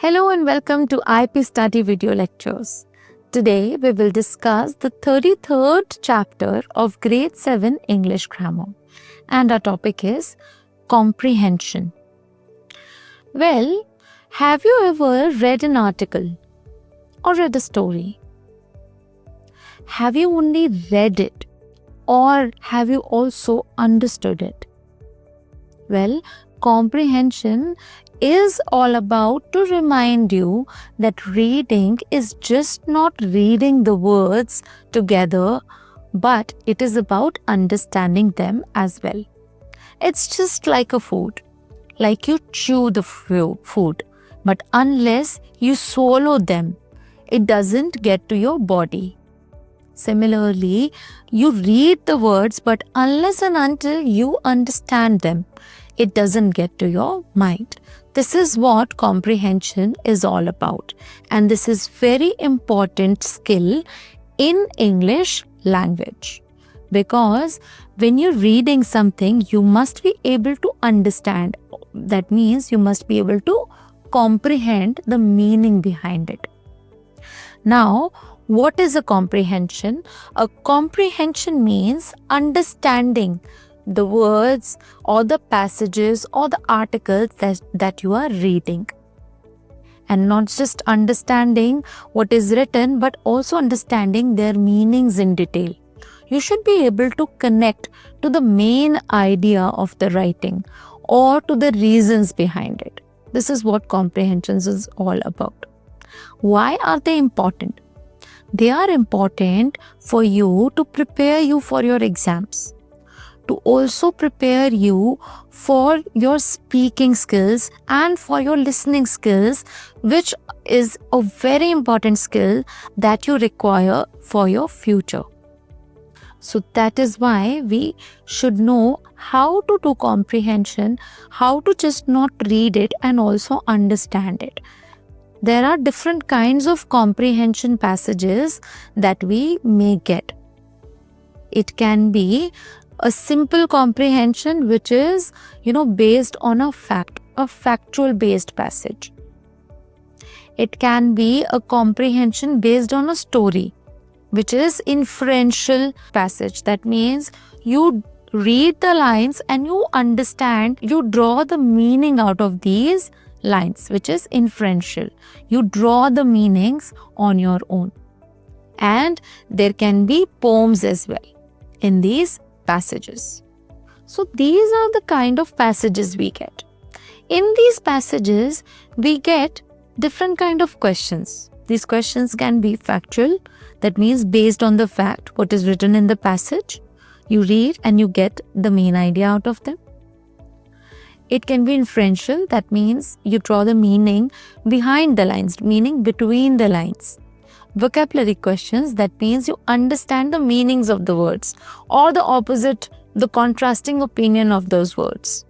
Hello and welcome to IP Study Video Lectures. Today we will discuss the 33rd chapter of Grade 7 English Grammar, and our topic is comprehension. Well, have you ever read an article or read a story? Have you only read it or have you also understood it? Well, comprehension is all about to remind you that reading is just not reading the words together, but it is about understanding them as well. It's just like a food, like you chew the food, but unless you swallow them, it doesn't get to your body. Similarly, you read the words, but unless and until you understand them, it doesn't get to your mind. This is what comprehension is all about, and this is very important skill in English language, because when you're reading something, you must be able to understand. That means you must be able to comprehend the meaning behind it. Now, what is a comprehension? A comprehension means understanding the words or the passages or the articles that you are reading. And not just understanding what is written, but also understanding their meanings in detail. You should be able to connect to the main idea of the writing or to the reasons behind it. This is what comprehension is all about. Why are they important? They are important for you to prepare you for your exams, to also prepare you for your speaking skills and for your listening skills, which is a very important skill that you require for your future. So that is why we should know how to do comprehension, how to just not read it and also understand it. There are different kinds of comprehension passages that we may get. It can be a simple comprehension which is, based on a factual based passage. It can be a comprehension based on a story, which is inferential passage. That means you read the lines and you understand, you draw the meaning out of these lines, which is inferential. You draw the meanings on your own. And there can be poems as well in these passages. So these are the kind of passages we get. In these passages, we get different kind of questions. These questions can be factual, that means based on the fact, what is written in the passage. You read and you get the main idea out of them. It can be inferential, that means you draw the meaning behind the lines, meaning between the lines. Vocabulary questions, that means you understand the meanings of the words or the opposite, the contrasting opinion of those words.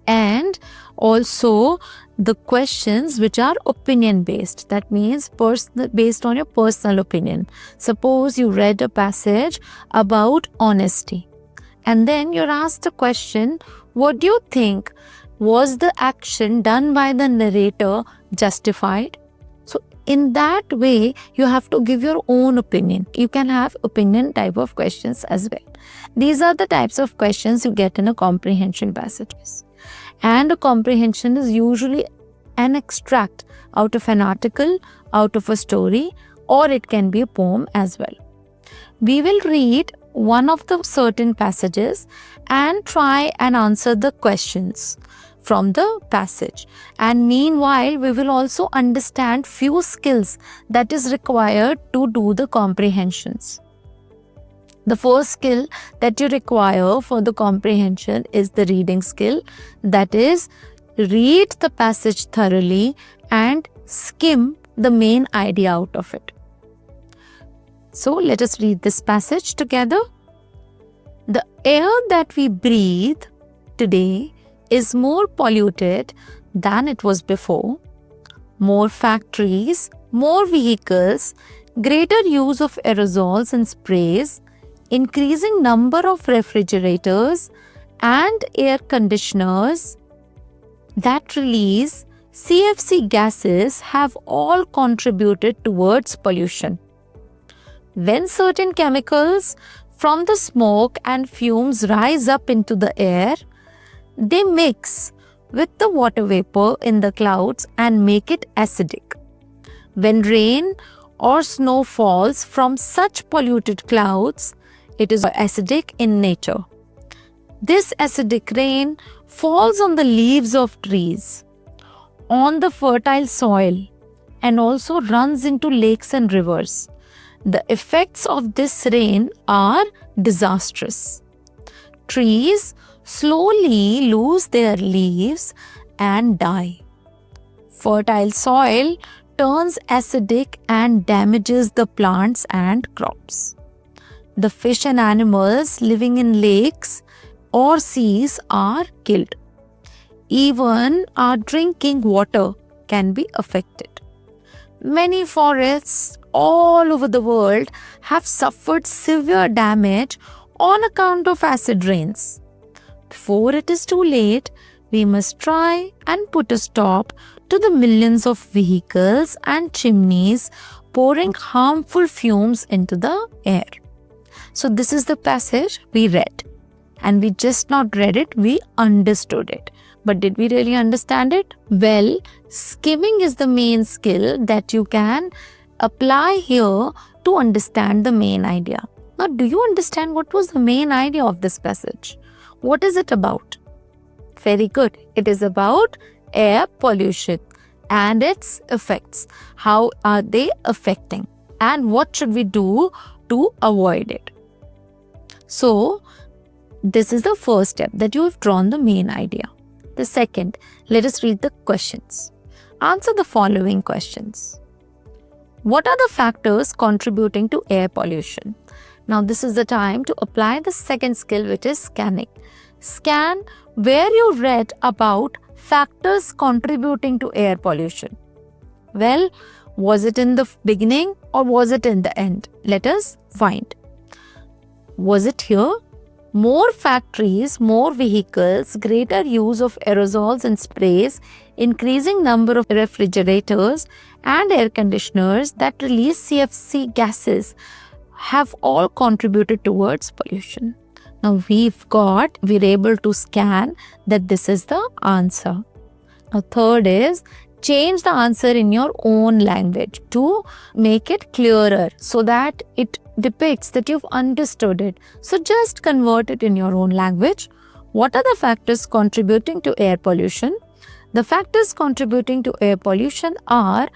And also the questions which are opinion based, that means based on your personal opinion. Suppose you read a passage about honesty and then you're asked a question, what do you think? Was the action done by the narrator justified? So in that way, you have to give your own opinion. You can have opinion type of questions as well. These are the types of questions you get in a comprehension passages. And a comprehension is usually an extract out of an article, out of a story, or it can be a poem as well. We will read one of the certain passages and try and answer the questions from the passage. And meanwhile, we will also understand few skills that is required to do the comprehensions. The first skill that you require for the comprehension is the reading skill. That is, read the passage thoroughly and skim the main idea out of it. So let us read this passage together. The air that we breathe today is more polluted than it was before. More factories, more vehicles, greater use of aerosols and sprays, increasing number of refrigerators and air conditioners that release CFC gases have all contributed towards pollution. When certain chemicals from the smoke and fumes rise up into the air, they mix with the water vapor in the clouds and make it acidic. When rain or snow falls from such polluted clouds, it is acidic in nature. This acidic rain falls on the leaves of trees, on the fertile soil, and also runs into lakes and rivers. The effects of this rain are disastrous. Trees slowly lose their leaves and die. Fertile soil turns acidic and damages the plants and crops. The fish and animals living in lakes or seas are killed. Even our drinking water can be affected. Many forests all over the world have suffered severe damage on account of acid rains. Before it is too late, we must try and put a stop to the millions of vehicles and chimneys pouring harmful fumes into the air. So this is the passage we read. And we just not read it, we understood it. But did we really understand it? Well, skimming is the main skill that you can apply here to understand the main idea. Now, do you understand what was the main idea of this passage? What is it about? Very good. It is about air pollution and its effects. How are they affecting? And what should we do to avoid it? So, this is the first step, that you have drawn the main idea. The second, let us read the questions. Answer the following questions. What are the factors contributing to air pollution? Now, this is the time to apply the second skill, which is scanning. Scan where you read about factors contributing to air pollution. Well, was it in the beginning or was it in the end? Let us find. Was it here? More factories, more vehicles, greater use of aerosols and sprays, increasing number of refrigerators and air conditioners that release CFC gases have all contributed towards pollution. Now we're able to scan that this is the answer. Now third is, change the answer in your own language to make it clearer so that it depicts that you've understood it. So just convert it in your own language. What are the factors contributing to air pollution? The factors contributing to air pollution are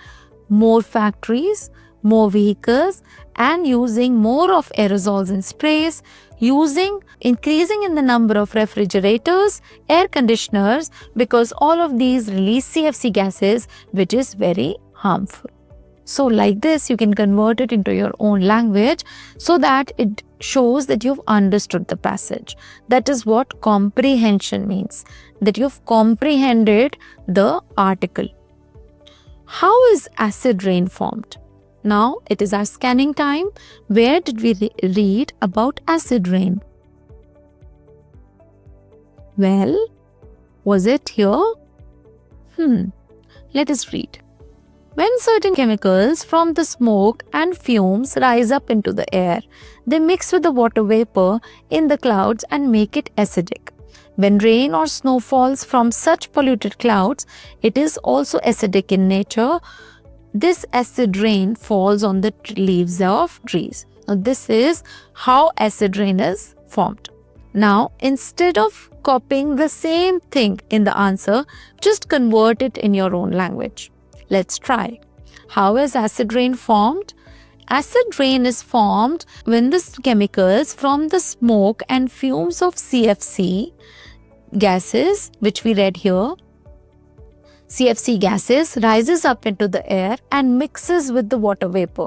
more factories, more vehicles, and using more of aerosols and sprays, increasing in the number of refrigerators, air conditioners, because all of these release CFC gases, which is very harmful. So like this, you can convert it into your own language so that it shows that you've understood the passage. That is what comprehension means, that you've comprehended the article. How is acid rain formed? Now it is our scanning time. Where did we read about acid rain? Well, was it here? Let us read. When certain chemicals from the smoke and fumes rise up into the air, they mix with the water vapor in the clouds and make it acidic. When rain or snow falls from such polluted clouds, it is also acidic in nature. This acid rain falls on the leaves of trees. Now, this is how acid rain is formed. Now, instead of copying the same thing in the answer, just convert it in your own language. Let's try. How is acid rain formed? Acid rain is formed when the chemicals from the smoke and fumes of CFC gases, which we read here, CFC gases rises up into the air and mixes with the water vapor.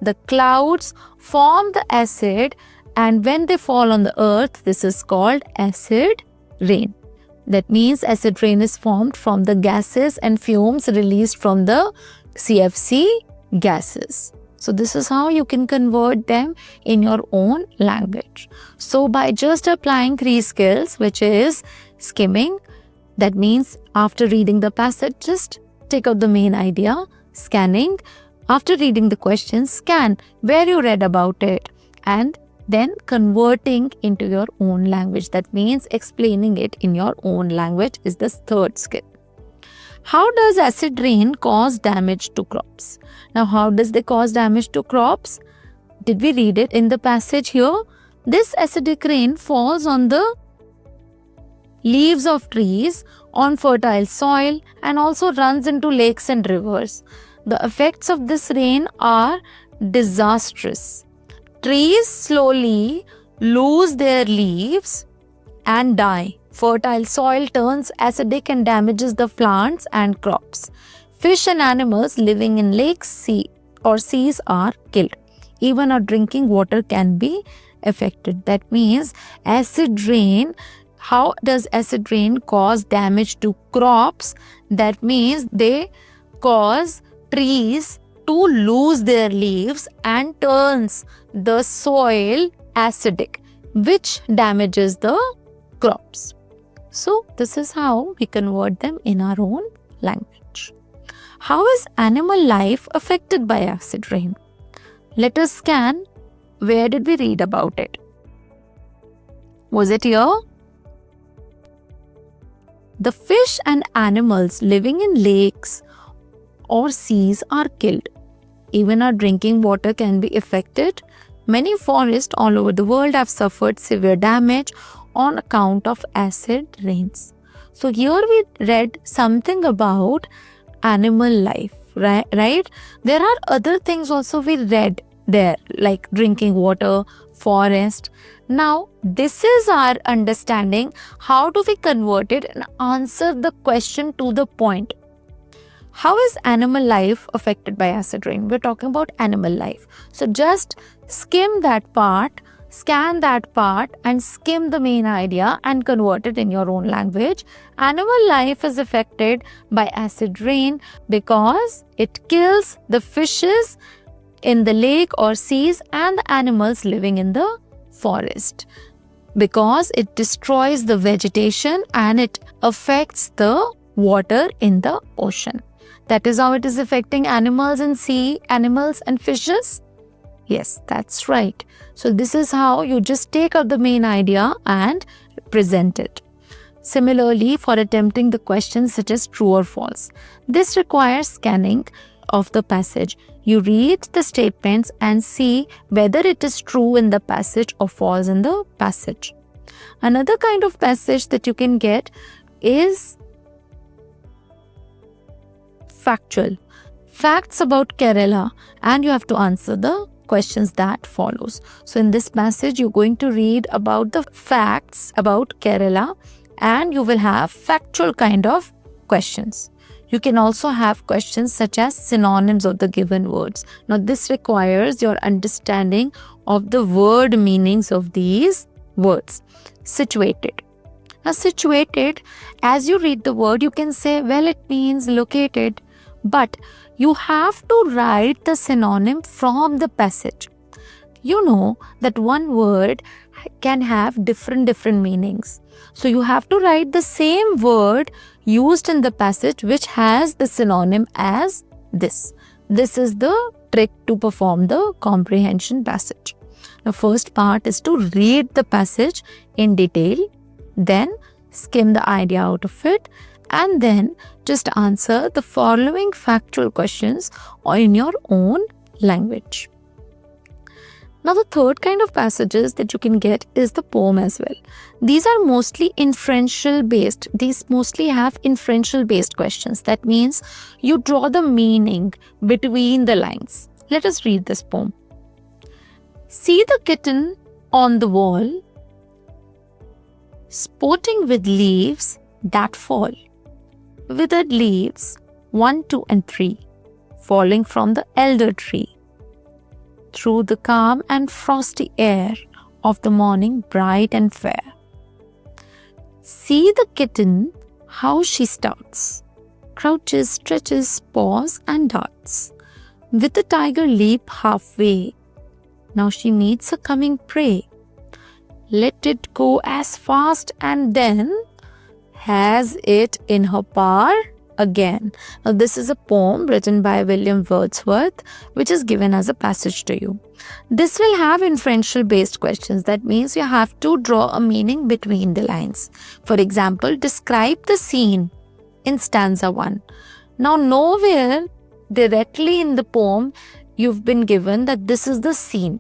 The clouds form the acid, and when they fall on the earth, this is called acid rain. That means acid rain is formed from the gases and fumes released from the CFC gases. So this is how you can convert them in your own language. So by just applying three skills, which is skimming, That means after reading the passage, just take out the main idea, scanning. After reading the question, scan where you read about it and then converting into your own language. That means explaining it in your own language is the third skill. How does acid rain cause damage to crops? Now, how does they cause damage to crops? Did we read it in the passage here? This acidic rain falls on the leaves of trees, on fertile soil, and also runs into lakes and rivers. The effects of this rain are disastrous. Trees slowly lose their leaves and die. Fertile soil turns acidic and damages the plants and crops. Fish and animals living in lakes, seas are killed. Even our drinking water can be affected. That means acid rain. How does acid rain cause damage to crops? That means they cause trees to lose their leaves and turns the soil acidic, which damages the crops. So this is how we convert them in our own language. How is animal life affected by acid rain? Let us scan. Where did we read about it? Was it here? The fish and animals living in lakes or seas are killed. Even our drinking water can be affected. Many forests all over the world have suffered severe damage on account of acid rains. So here we read something about animal life, right? There are other things also we read there, like drinking water, forest. Now, this is our understanding. How do we convert it and answer the question to the point? How is animal life affected by acid rain? We're talking about animal life. So just skim that part, scan that part and skim the main idea and convert it in your own language. Animal life is affected by acid rain because it kills the fishes in the lake or seas and the animals living in the forest, because it destroys the vegetation and it affects the water in the ocean. That is how it is affecting animals in sea, animals and fishes. Yes, that's right. So this is how you just take out the main idea and present it. Similarly, for attempting the questions such as true or false, this requires scanning of the passage. You read the statements and see whether it is true in the passage or false in the passage. Another kind of passage that you can get is factual. Facts about Kerala, and you have to answer the questions that follows. So in this passage, you're going to read about the facts about Kerala and you will have factual kind of questions. You can also have questions such as synonyms of the given words. Now this requires your understanding of the word meanings of these words. Situated. Now situated, as you read the word, you can say, well, it means located, but you have to write the synonym from the passage. You know that one word can have different meanings. So you have to write the same word used in the passage which has the synonym as this. This is the trick to perform the comprehension passage. The first part is to read the passage in detail, then skim the idea out of it, and then just answer the following factual questions in your own language. Now the third kind of passages that you can get is the poem as well. These are mostly inferential based. These mostly have inferential based questions. That means you draw the meaning between the lines. Let us read this poem. See the kitten on the wall, sporting with leaves that fall. Withered leaves, 1, 2 and 3, falling from the elder tree. Through the calm and frosty air of the morning bright and fair. See the kitten, how she starts, crouches, stretches, paws and darts. With the tiger leap halfway, now she meets a coming prey. Let it go as fast and then has it in her power again. Now, this is a poem written by William Wordsworth, which is given as a passage to you. This will have inferential based questions. That means you have to draw a meaning between the lines. For example, describe the scene in stanza 1. Now, nowhere directly in the poem you've been given that this is the scene,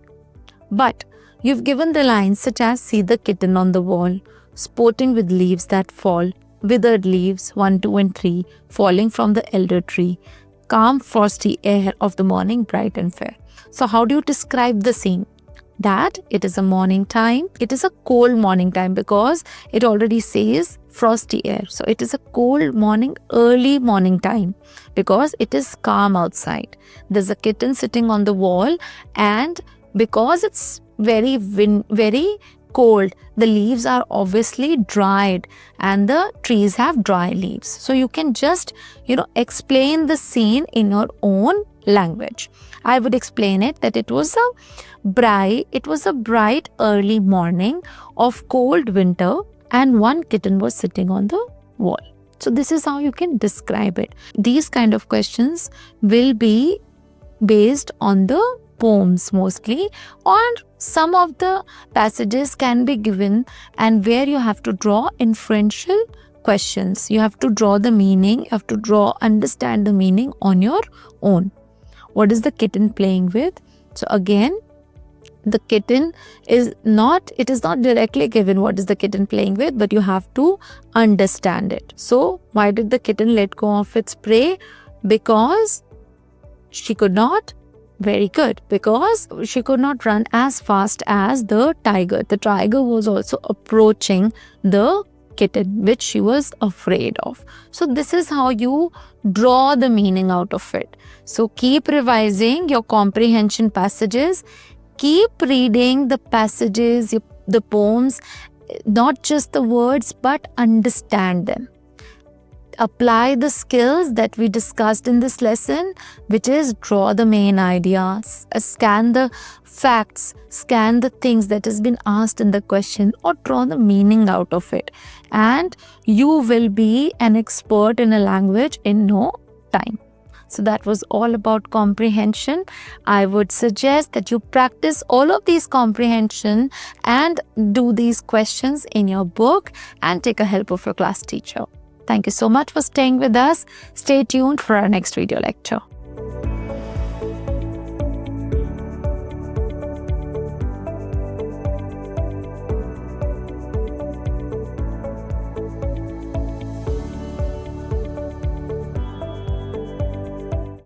but you've given the lines such as, see the kitten on the wall, sporting with leaves that fall, withered leaves 1, 2 and 3 falling from the elder tree, calm frosty air of the morning bright and fair. So how do you describe the scene? That it is a morning time. It is a cold morning time because it already says frosty air. So it is a cold morning, early morning time because it is calm outside. There's a kitten sitting on the wall, and because it's very cold, the leaves are obviously dried and the trees have dry leaves. So you can just, explain the scene in your own language. I would explain it that it was a bright early morning of cold winter and one kitten was sitting on the wall. So this is how you can describe it. These kind of questions will be based on the poems mostly, or some of the passages can be given and where you have to draw inferential questions. You have to draw the meaning, you have to understand the meaning on your own. What is the kitten playing with? So again, the kitten is not directly given what is the kitten playing with, but you have to understand it. So why did the kitten let go of its prey? Because she could not. Very good. Because she could not run as fast as the tiger. The tiger was also approaching the kitten, which she was afraid of. So this is how you draw the meaning out of it. So keep revising your comprehension passages. Keep reading the passages, the poems, not just the words, but understand them. Apply the skills that we discussed in this lesson, which is draw the main ideas, scan the facts, scan the things that has been asked in the question, or draw the meaning out of it. And you will be an expert in a language in no time. So that was all about comprehension. I would suggest that you practice all of these comprehension and do these questions in your book and take a help of your class teacher. Thank you so much for staying with us. Stay tuned for our next video lecture.